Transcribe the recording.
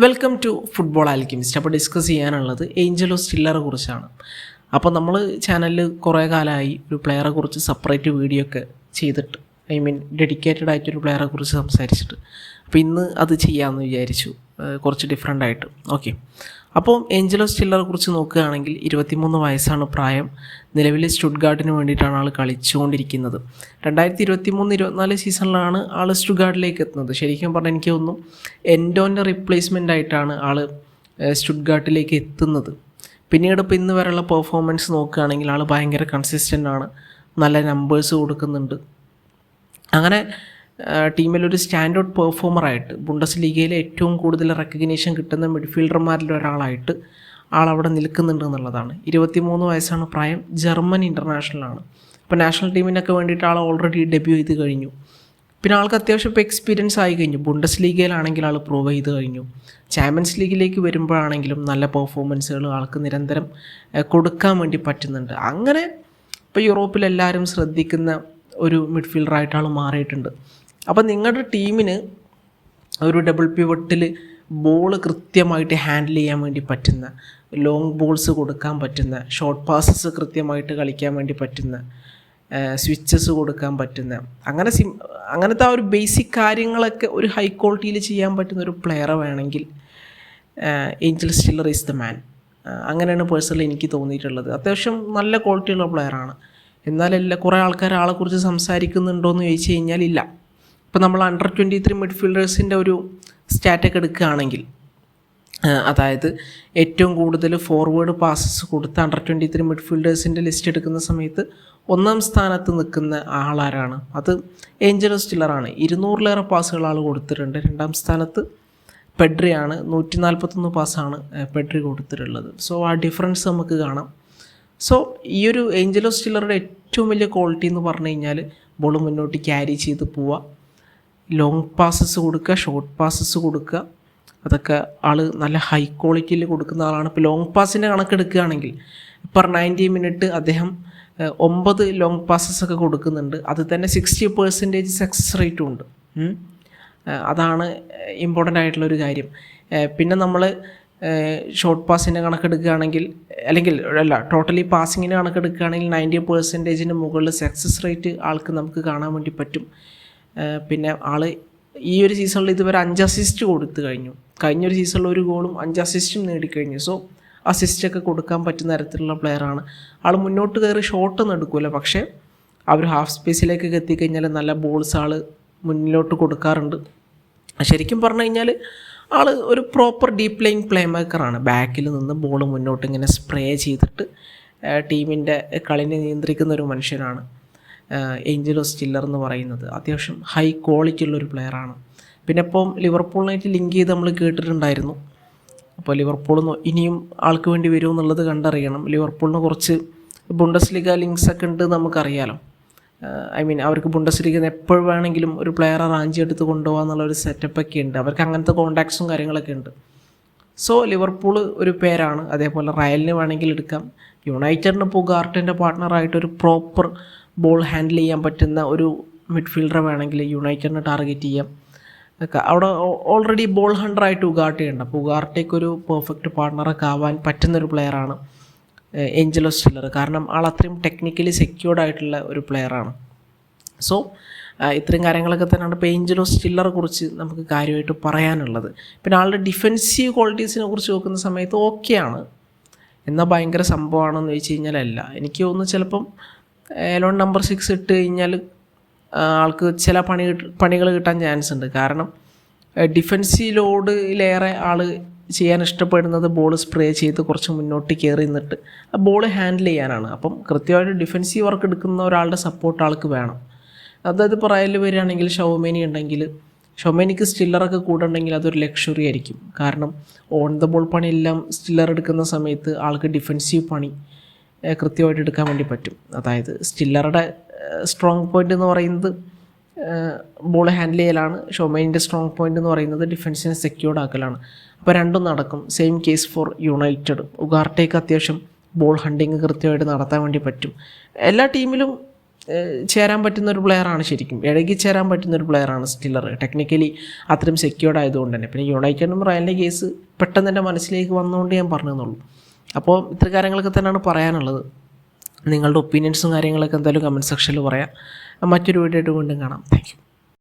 Welcome to football alchemist. അപ്പോൾ discuss ചെയ്യാനുള്ളത് Angelo സ്റ്റില്ലറെ കുറിച്ചാണ്. അപ്പോൾ നമ്മൾ ചാനലിൽ കുറേ കാലമായി ഒരു പ്ലെയറെ കുറിച്ച് സെപ്പറേറ്റ് വീഡിയോ ഒക്കെ ചെയ്തിട്ട്, ഡെഡിക്കേറ്റഡ് ആയിട്ടൊരു പ്ലെയറെ കുറിച്ച് സംസാരിച്ചിട്ട്, അപ്പോൾ ഇന്ന് അത് ചെയ്യാമെന്ന് വിചാരിച്ചു, കുറച്ച് ഡിഫറെൻ്റ് ആയിട്ട്. ഓക്കെ, അപ്പോൾ ഏഞ്ചലോ സ്റ്റില്ലറെ കുറിച്ച് നോക്കുകയാണെങ്കിൽ 23 വയസ്സാണ് പ്രായം. നിലവിൽ സ്റ്റുട്ട്ഗാർട്ടിന് വേണ്ടിയിട്ടാണ് ആൾ കളിച്ചുകൊണ്ടിരിക്കുന്നത്. 2023-24 സീസണിലാണ് ആൾ സ്റ്റുട്ട്ഗാർട്ടിലേക്ക് എത്തുന്നത്. ശരിക്കും പറഞ്ഞാൽ എനിക്ക് തോന്നുന്നു എൻഡോൻ്റെ റിപ്ലേസ്മെൻ്റ് ആയിട്ടാണ് ആൾ സ്റ്റുട്ട്ഗാർട്ടിലേക്ക് എത്തുന്നത്. പിന്നീട് ഇപ്പോൾ ഇന്ന് വരെയുള്ള പെർഫോമൻസ് നോക്കുകയാണെങ്കിൽ ആൾ ഭയങ്കര കൺസിസ്റ്റൻ്റ് ആണ്, നല്ല നമ്പേഴ്സ് കൊടുക്കുന്നുണ്ട്. അങ്ങനെ ടീമിലൊരു സ്റ്റാൻഡ് ഔട്ട് പെർഫോമറായിട്ട്, ബുണ്ടസ് ലീഗയിലെ ഏറ്റവും കൂടുതൽ റെക്കഗ്നീഷൻ കിട്ടുന്ന മിഡ്ഫീൽഡർമാരിൽ ഒരാളായിട്ട് ആളവിടെ നിൽക്കുന്നുണ്ട് എന്നുള്ളതാണ്. 23 വയസ്സാണ് പ്രായം. ജർമ്മൻ ഇൻ്റർനാഷണലാണ്. ഇപ്പോൾ നാഷണൽ ടീമിനൊക്കെ വേണ്ടിയിട്ട് ആൾ ഓൾറെഡി ഡെബ്യൂ ചെയ്ത് കഴിഞ്ഞു. പിന്നെ ആൾക്ക് അത്യാവശ്യം ഇപ്പോൾ എക്സ്പീരിയൻസ് ആയി കഴിഞ്ഞു. ബുണ്ടസ് ലീഗയിലാണെങ്കിൽ ആൾ പ്രൂവ് ചെയ്ത് കഴിഞ്ഞു. ചാമ്പ്യൻസ് ലീഗിലേക്ക് വരുമ്പോഴാണെങ്കിലും നല്ല പെർഫോമൻസുകൾ ആൾക്ക് നിരന്തരം കൊടുക്കാൻ വേണ്ടി പറ്റുന്നുണ്ട്. അങ്ങനെ ഇപ്പോൾ യൂറോപ്പിലെല്ലാവരും ശ്രദ്ധിക്കുന്ന ഒരു മിഡ്ഫീൽഡറായിട്ട് ആൾ മാറിയിട്ടുണ്ട്. അപ്പോൾ നിങ്ങളുടെ ടീമിന് ഒരു ഡബിൾ പിവട്ടിൽ ബോൾ കൃത്യമായിട്ട് ഹാൻഡിൽ ചെയ്യാൻ വേണ്ടി പറ്റുന്ന, ലോങ് ബോൾസ് കൊടുക്കാൻ പറ്റുന്ന, ഷോർട്ട് പാസസ് കൃത്യമായിട്ട് കളിക്കാൻ വേണ്ടി പറ്റുന്ന, സ്വിച്ചസ് കൊടുക്കാൻ പറ്റുന്ന, അങ്ങനത്തെ ആ ഒരു ബേസിക് കാര്യങ്ങളൊക്കെ ഒരു ഹൈ ക്വാളിറ്റിയിൽ ചെയ്യാൻ പറ്റുന്ന ഒരു പ്ലെയറെ വേണമെങ്കിൽ Angel Stiller is the man. അങ്ങനെയാണ് പേഴ്സണലി എനിക്ക് തോന്നിയിട്ടുള്ളത്. അത്യാവശ്യം നല്ല ക്വാളിറ്റിയുള്ള പ്ലെയറാണ്. എന്നാലല്ല കുറേ ആൾക്കാർ ആളെക്കുറിച്ച് സംസാരിക്കുന്നുണ്ടോ എന്ന് ചോദിച്ചു കഴിഞ്ഞാൽ ഇല്ല. ഇപ്പോൾ നമ്മൾ അണ്ടർ 23 മിഡ്ഫീൽഡേഴ്സിൻ്റെ ഒരു സ്റ്റാറ്റൊക്കെ എടുക്കുകയാണെങ്കിൽ, അതായത് ഏറ്റവും കൂടുതൽ ഫോർവേഡ് പാസസ് കൊടുത്ത അണ്ടർ 23 മിഡ്ഫീൽഡേഴ്സിൻ്റെ ലിസ്റ്റ് എടുക്കുന്ന സമയത്ത് 1ാം സ്ഥാനത്ത് നിൽക്കുന്ന ആളാരാണ്? അത് ഏഞ്ചലോ സ്റ്റില്ലറാണ്. 200-ലേറെ പാസുകൾ ആൾ കൊടുത്തിട്ടുണ്ട്. 2ാം സ്ഥാനത്ത് പെഡ്രിയാണ്. 141 പാസ്സാണ് പെഡ്രി കൊടുത്തിട്ടുള്ളത്. സോ ആ ഡിഫറൻസ് നമുക്ക് കാണാം. സോ ഈ ഒരു ഏഞ്ചലോ സ്റ്റില്ലറുടെ ഏറ്റവും വലിയ ക്വാളിറ്റി എന്ന് പറഞ്ഞു കഴിഞ്ഞാൽ ബോൾ മുന്നോട്ട് ക്യാരി ചെയ്ത് പോവുക, ലോങ് പാസസ് കൊടുക്കുക, ഷോർട്ട് പാസസ് കൊടുക്കുക. അതൊക്കെ ആൾ നല്ല ഹൈ ക്വാളിറ്റിയിൽ കൊടുക്കുന്ന ആളാണ്. ഇപ്പോൾ ലോങ് പാസിൻ്റെ കണക്കെടുക്കുകയാണെങ്കിൽ പെർ 90 മിനിറ്റ് അദ്ദേഹം 9 ലോങ് പാസസൊക്കെ കൊടുക്കുന്നുണ്ട്. അത് തന്നെ 60% സക്സസ് റേറ്റും ഉണ്ട്. അതാണ് ഇമ്പോർട്ടൻ്റ് ആയിട്ടുള്ളൊരു കാര്യം. പിന്നെ നമ്മൾ ഷോർട്ട് പാസിൻ്റെ കണക്കെടുക്കുകയാണെങ്കിൽ, ടോട്ടലി പാസിങ്ങിൻ്റെ കണക്കെടുക്കുകയാണെങ്കിൽ 90% മുകളിൽ സക്സസ് റേറ്റ് ആൾക്ക് നമുക്ക് കാണാൻ വേണ്ടി പറ്റും. പിന്നെ ആൾ ഈ ഒരു സീസണിൽ ഇതുവരെ 5 അസിസ്റ്റ് കൊടുത്തു കഴിഞ്ഞു. കഴിഞ്ഞൊരു സീസണിൽ 1 ഗോളും 5 അസിസ്റ്റും നേടിക്കഴിഞ്ഞു. സോ അസിസ്റ്റൊക്കെ കൊടുക്കാൻ പറ്റുന്ന തരത്തിലുള്ള പ്ലെയറാണ്. ആൾ മുന്നോട്ട് കയറി ഷോട്ടൊന്നും എടുക്കില്ല, പക്ഷേ ആ ഒരു ഹാഫ് സ്പേസിലേക്കൊക്കെ എത്തിക്കഴിഞ്ഞാൽ നല്ല ബോൾസ് ആൾ മുന്നിലോട്ട് കൊടുക്കാറുണ്ട്. ശരിക്കും പറഞ്ഞു കഴിഞ്ഞാൽ ആൾ ഒരു പ്രോപ്പർ ഡീപ്പ് ലൈൻ പ്ലേ മേക്കറാണ്. ബാക്കിൽ നിന്ന് ബോൾ മുന്നോട്ട് ഇങ്ങനെ സ്പ്രേ ചെയ്തിട്ട് ടീമിൻ്റെ കളിനെ നിയന്ത്രിക്കുന്ന ഒരു മനുഷ്യനാണ് ഏഞ്ചലോ സ്റ്റില്ലർ എന്ന് പറയുന്നത്. അത്യാവശ്യം ഹൈ ക്വാളിറ്റി ഉള്ളൊരു പ്ലെയറാണ്. പിന്നെ ഇപ്പം ലിവർപൂളിനായിട്ട് ലിങ്ക് ചെയ്ത് നമ്മൾ കേട്ടിട്ടുണ്ടായിരുന്നു. അപ്പോൾ ലിവർപൂൾ ഇനിയും ആൾക്ക് വേണ്ടി വരുമെന്നുള്ളത് കണ്ടറിയണം. ലിവർപൂളിന് കുറച്ച് ബുണ്ടസ് ലീഗ ലിങ്ക്സൊക്കെ ഉണ്ട് നമുക്കറിയാലോ. അവർക്ക് ബുണ്ടസ് ലീഗിൽ എപ്പോൾ വേണമെങ്കിലും ഒരു പ്ലെയറെ റാഞ്ചി എടുത്ത് കൊണ്ടുപോകാൻ എന്നുള്ളൊരു സെറ്റപ്പൊക്കെ ഉണ്ട്. അവർക്ക് അങ്ങനത്തെ കോൺടാക്ട്സും കാര്യങ്ങളൊക്കെ ഉണ്ട്. സോ ലിവർപൂൾ ഒരു പേരാണ്. അതേപോലെ റയലിന് വേണമെങ്കിൽ എടുക്കാം. യുണൈറ്റഡിന് പുഗാർട്ടിൻ്റെ പാർട്ട്ണറായിട്ടൊരു പ്രോപ്പർ ബോൾ ഹാൻഡിൽ ചെയ്യാൻ പറ്റുന്ന ഒരു മിഡ്ഫീൽഡറെ വേണമെങ്കിൽ യുണൈറ്റഡിന് ടാർഗറ്റ് ചെയ്യാം. അവിടെ ഓൾറെഡി ബോൾ ഹണ്ടറായിട്ട് ഉഗാർട്ടി ഉണ്ട്. അപ്പോൾ ഉഗാർട്ടിക്കൊരു പെർഫെക്റ്റ് പാർട്ട്ണറൊക്കെ ആവാൻ പറ്റുന്നൊരു പ്ലെയറാണ് ഏഞ്ചലോ സ്റ്റില്ലർ. കാരണം ആൾ അത്രയും ടെക്നിക്കലി സെക്യൂർഡ് ആയിട്ടുള്ള ഒരു പ്ലെയറാണ്. സോ ഇത്രയും കാര്യങ്ങളൊക്കെ തന്നെയാണ് ഇപ്പോൾ ഏഞ്ചലോ സ്റ്റില്ലറെ കുറിച്ച് നമുക്ക് കാര്യമായിട്ട് പറയാനുള്ളത്. പിന്നെ ആളുടെ ഡിഫെൻസീവ് ക്വാളിറ്റീസിനെ കുറിച്ച് നോക്കുന്ന സമയത്ത് ഓക്കെയാണ്. എന്നാൽ ഭയങ്കര സംഭവമാണെന്ന് ചോദിച്ചു കഴിഞ്ഞാൽ അല്ല. എനിക്ക് തോന്നുന്നു ചിലപ്പം എലോൺ നമ്പർ 6 ഇട്ട് കഴിഞ്ഞാൽ ആൾക്ക് ചില പണികൾ കിട്ടാൻ ചാൻസ് ഉണ്ട്. കാരണം ഡിഫെൻസീവ് ലോഡിലേറെ ആൾ ചെയ്യാൻ ഇഷ്ടപ്പെടുന്നത് ബോൾ സ്പ്രേ ചെയ്ത് കുറച്ച് മുന്നോട്ട് കയറി നിന്നിട്ട് ആ ബോൾ ഹാൻഡിൽ ചെയ്യാനാണ്. അപ്പം കൃത്യമായിട്ട് ഡിഫെൻസീവ് വർക്ക് എടുക്കുന്ന ഒരാളുടെ സപ്പോർട്ട് ആൾക്ക് വേണം. അതായത് ഇപ്പോൾ റയലിൽ വരികയാണെങ്കിൽ ഷൗമേനി ഉണ്ടെങ്കിൽ, ഷൗമേനിക്ക് സ്റ്റില്ലറൊക്കെ കൂടെ ഉണ്ടെങ്കിൽ അതൊരു ലക്ഷറി ആയിരിക്കും. കാരണം ഓൺ ദ ബോൾ പണിയെല്ലാം സ്റ്റില്ലർ എടുക്കുന്ന സമയത്ത് ആൾക്ക് ഡിഫെൻസീവ് പണി കൃത്യമായിട്ട് എടുക്കാൻ വേണ്ടി പറ്റും. അതായത് സ്റ്റില്ലറുടെ സ്ട്രോങ് പോയിൻ്റ് എന്ന് പറയുന്നത് ബോൾ ഹാൻഡിൽ ചെയ്യലാണ്. ഷോമേനിൻ്റെ സ്ട്രോങ് പോയിൻ്റ് എന്ന് പറയുന്നത് ഡിഫൻസിനെ സെക്യൂർഡ് ആക്കലാണ്. അപ്പോൾ രണ്ടും നടക്കും. Same case for United. ഉഗാർട്ടേക്ക് അത്യാവശ്യം ബോൾ ഹണ്ടിങ് കൃത്യമായിട്ട് നടത്താൻ വേണ്ടി പറ്റും. എല്ലാ ടീമിലും ചേരാൻ പറ്റുന്ന ഒരു പ്ലെയറാണ്, ശരിക്കും ഇഴകി ചേരാൻ പറ്റുന്ന ഒരു പ്ലെയറാണ് സ്റ്റില്ലർ. ടെക്നിക്കലി അത്രയും സെക്യൂർഡ് ആയതുകൊണ്ട് തന്നെ. പിന്നെ യുണൈറ്റഡും റയലിൻ്റെ കേസ് പെട്ടെന്ന് എൻ്റെ മനസ്സിലേക്ക് വന്നുകൊണ്ട് ഞാൻ പറഞ്ഞതെന്നുള്ളൂ. അപ്പോൾ ഇത്ര കാര്യങ്ങളൊക്കെ തന്നെയാണ് പറയാനുള്ളത്. നിങ്ങളുടെ ഒപ്പീനിയൻസും കാര്യങ്ങളൊക്കെ എന്തായാലും കമൻറ്റ് സെക്ഷനിൽ പറയാം. മറ്റൊരു വീഡിയോ ആയിട്ട് വീണ്ടും കാണാം. Thank you.